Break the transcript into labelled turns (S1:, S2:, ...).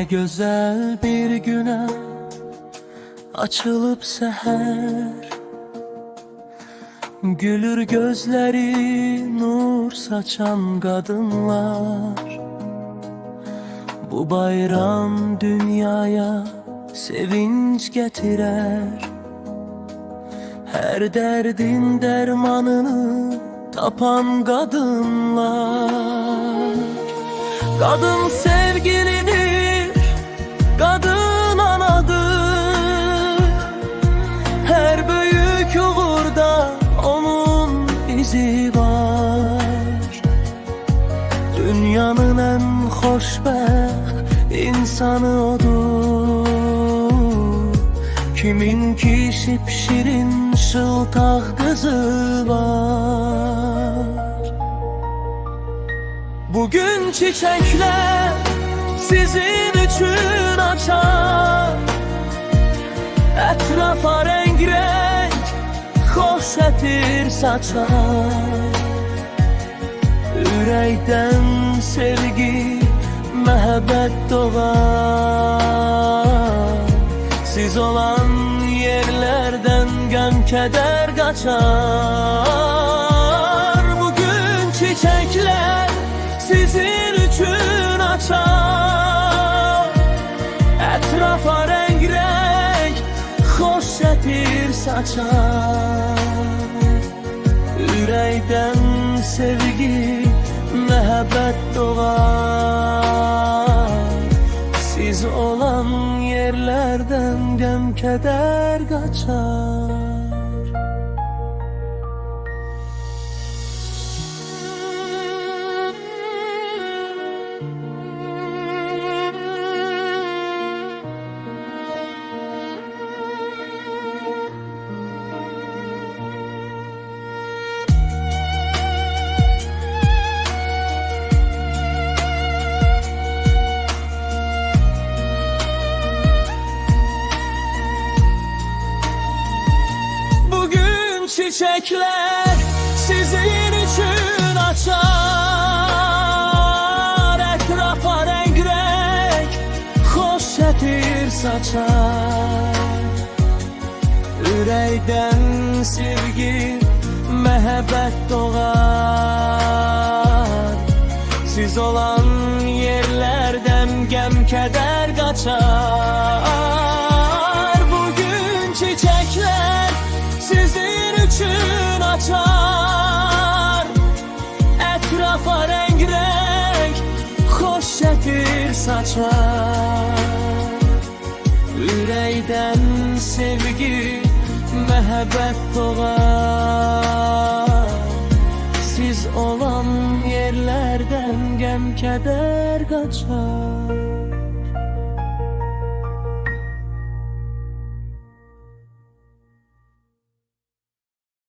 S1: güzel bir güne açılıp seher, gülür gözleri nur saçan kadınlar. Bu bayram dünyaya sevinç getirer, her derdin dermanını tapan kadınlar. Kadın sevgilidir, kadın anadır, her büyük uğurda onun izi var. Dünyanın en hoşbəxt insanı odur, kimin ki şipşirin şıltaq kızı var. Bugün çiçekler sizin için açar, etrafa renk renk hoş etir saçar. Ürəkdən sevgi, məhəbbət doğar, siz olan yerlerden gəm keder kaçar. Bugün çiçekler sizin için açar, etrafa renk renk hoş etir saçar. Ürəkdən sevgi, məhəbbət doğar, siz olan yerlerden gəm keder kaçar. Çiçekler sizin için açar, etrafa renk renk hoş etir saçar. Ürəkdən sevgi, məhəbbət doğar, siz olan yerlerden gəm keder kaçar. Bugün çiçekler sizin için açar, etrafa renk renk hoş etir saçar. Ürəkdən sevgi, məhəbbət doğar, siz olan yerlerden gəm keder kaçar.